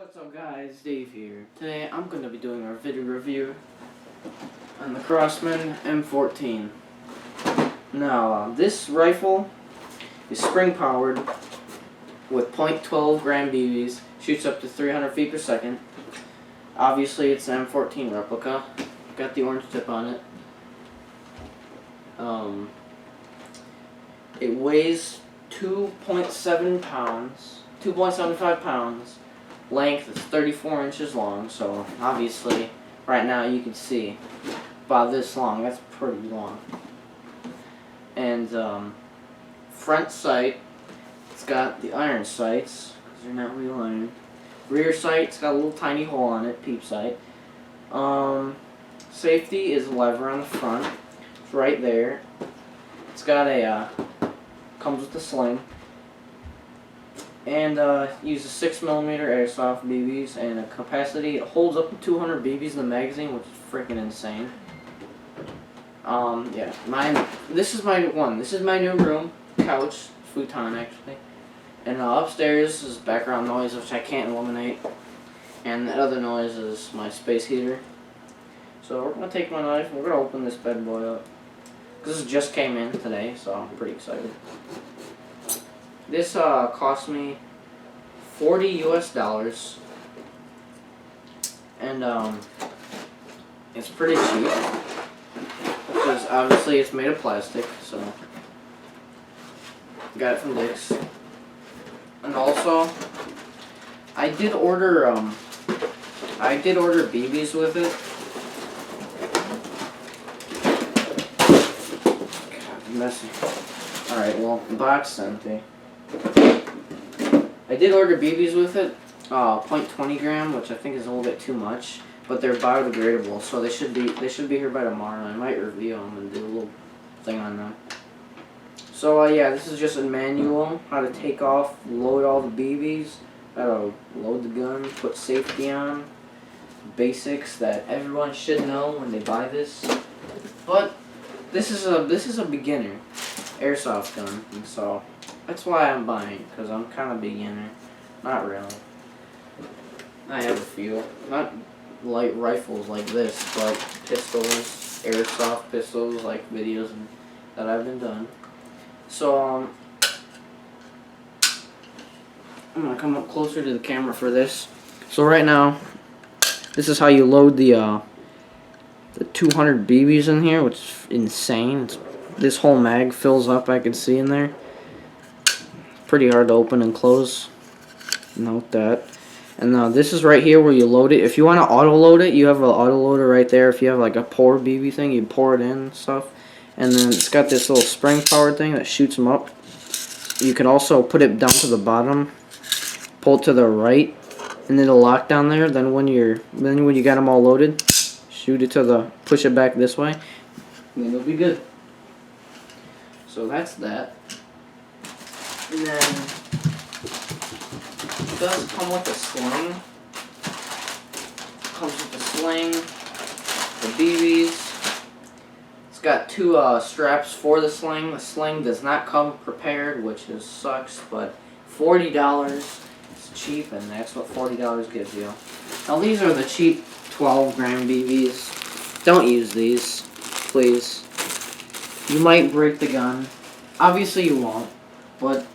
What's up guys, Dave here. Today I'm going to be doing our video review on the Crosman M14. Now this rifle is spring powered with .12 gram BBs, shoots up to 300 feet per second. Obviously it's an M14 replica, got the orange tip on it. It weighs 2.75 pounds. Length is 34 inches long, so obviously right now you can see about this long. That's pretty long. And front sight, it's got the iron sights because they're not real iron. Rear sight, it's got a little tiny hole on it, peep sight. Safety is a lever on the front. It's right there. It's got a comes with the sling. And uses 6mm airsoft BBs and a capacity. It holds up to 200 BBs in the magazine, which is freaking insane. Yeah, this is my new room, couch, futon actually, and upstairs is background noise which I can't eliminate, and the other noise is my space heater. So we're gonna take my knife and we're gonna open this bad boy up. This just came in today, so I'm pretty excited. This cost me $40 US, and it's pretty cheap because obviously it's made of plastic. So got it from Dick's, and also I did order BBs with it. God, messy. All right, well, the box is empty. I did order BBs with it, .20 gram, which I think is a little bit too much, but they're biodegradable, so they should be here by tomorrow. I might review them and do a little thing on them. So yeah, this is just a manual how to take off, load all the BBs, how to load the gun, put safety on, basics that everyone should know when they buy this. But this is a beginner airsoft gun, and so that's why I'm buying, because I'm kind of beginner. Not really. I have a few. Not light rifles like this, but pistols, airsoft pistols, like videos that I've been done. So, I'm going to come up closer to the camera for this. So right now, this is how you load the 200 BBs in here, which is insane. This whole mag fills up, I can see in there. Pretty hard to open and close. Note that. And this is right here where you load it. If you want to auto load it, you have an auto loader right there. If you have like a pour BB thing, you pour it in and stuff. And then it's got this little spring powered thing that shoots them up. You can also put it down to the bottom, pull it to the right, and it'll lock down there. Then when you got them all loaded, shoot it push it back this way, and it'll be good. So that's that. And then it does come with a sling. Comes with the sling, the BBs. It's got two straps for the sling. The sling does not come prepared, which sucks, but $40 is cheap, and that's what $40 gives you. Now these are the cheap 12 gram BBs. Don't use these, please. You might break the gun. Obviously you won't, but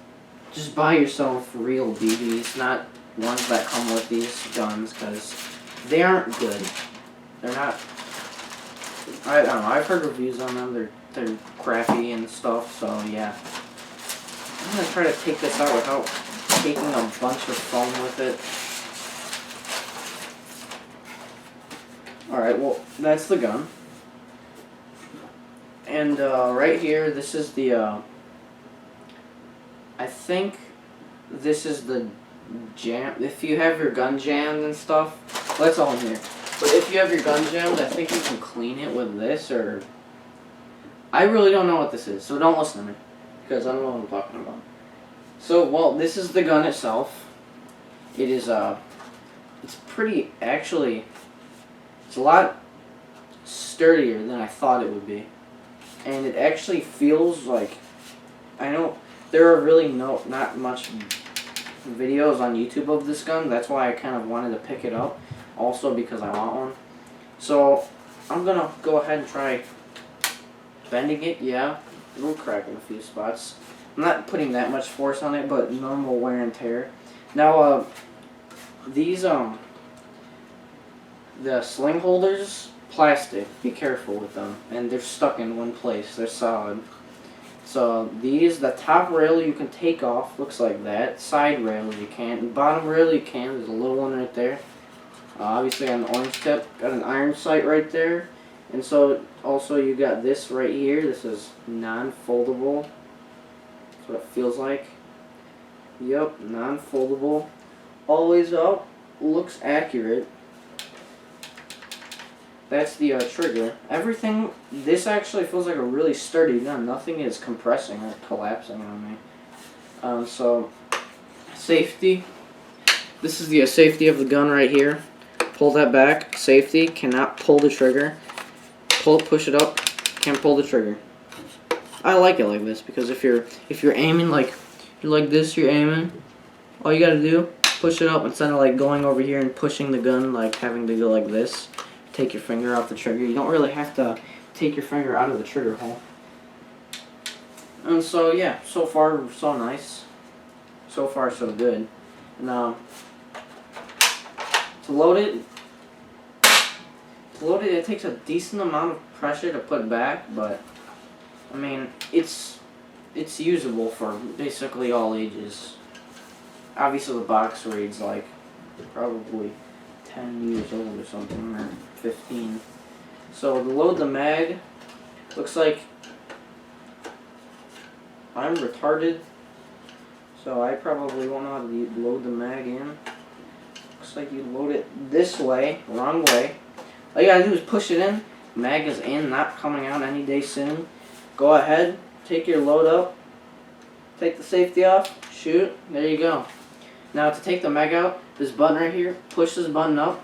just buy yourself real BBs, not ones that come with these guns, because they aren't good. They're not. I don't know. I've heard reviews on them. They're crappy and stuff. So yeah, I'm gonna try to take this out without taking a bunch of foam with it. All right. Well, that's the gun. And right here, this is the. I think this is the jam. If you have your gun jammed and stuff, well, that's all in here. But if you have your gun jammed, I think you can clean it with this, or I really don't know what this is, so don't listen to me, because I don't know what I'm talking about. So, well, this is the gun itself. It is it's pretty, actually, it's a lot sturdier than I thought it would be, and it actually feels like, I know there are really not much videos on YouTube of this gun. That's why I kind of wanted to pick it up. Also because I want one. So I'm gonna go ahead and try bending it. Yeah, it will crack in a few spots. I'm not putting that much force on it, but normal wear and tear. Now these the sling holders, plastic. Be careful with them, and they're stuck in one place. They're solid. So these, the top rail you can take off, looks like that. Side rail you can't. The bottom rail you can. There's a little one right there. Obviously on the orange tip, got an iron sight right there. And so also you got this right here. This is non-foldable. That's what it feels like. Yep, non-foldable. Always up. Looks accurate. That's the trigger. Everything, this actually feels like a really sturdy gun. Nothing is compressing or collapsing on me. So, safety. This is the safety of the gun right here. Pull that back. Safety. Cannot pull the trigger. Push it up. Can't pull the trigger. I like it like this because if you're aiming like this, you're aiming. All you gotta do, push it up instead of like going over here and pushing the gun, like having to go like this. Take your finger off the trigger. You don't really have to take your finger out of the trigger hole. And so yeah, so far so nice. So far so good. Now to load it, it takes a decent amount of pressure to put back, but I mean it's usable for basically all ages. Obviously the box reads like probably 10 years old or something, or 15. So to load the mag, looks like I'm retarded, so I probably won't know how to load the mag in. Looks like you load it this way, wrong way. All you gotta do is push it in. Mag is in, not coming out any day soon. Go ahead, take your load up, take the safety off, shoot, there you go. Now to take the mag out, this button right here, push this button up,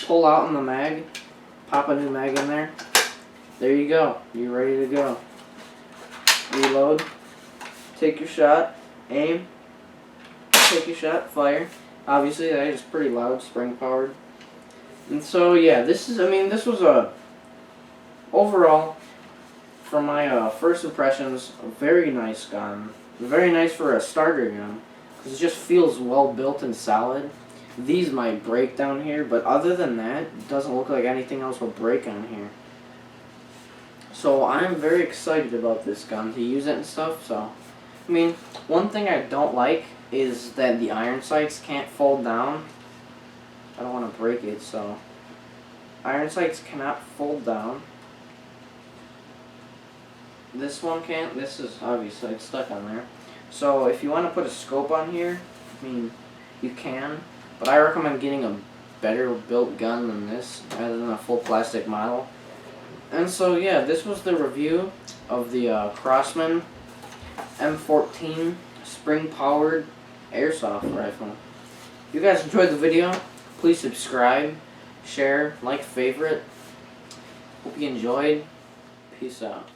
pull out on the mag, pop a new mag in there. There you go. You're ready to go. Reload. Take your shot. Aim. Take your shot. Fire. Obviously that is pretty loud, spring powered. And so yeah, this was a overall, from my first impressions, a very nice gun. Very nice for a starter gun. Because it just feels well built and solid. These might break down here, but other than that, it doesn't look like anything else will break on here. So I'm very excited about this gun, to use it and stuff. So, I mean, one thing I don't like is that the iron sights can't fold down. I don't want to break it, so iron sights cannot fold down. This one can't. This is obviously it's stuck on there. So if you want to put a scope on here, I mean, you can. But I recommend getting a better built gun than this, rather than a full plastic model. And so yeah, this was the review of the Crosman M14 spring powered airsoft rifle. If you guys enjoyed the video, please subscribe, share, like, favorite. Hope you enjoyed. Peace out.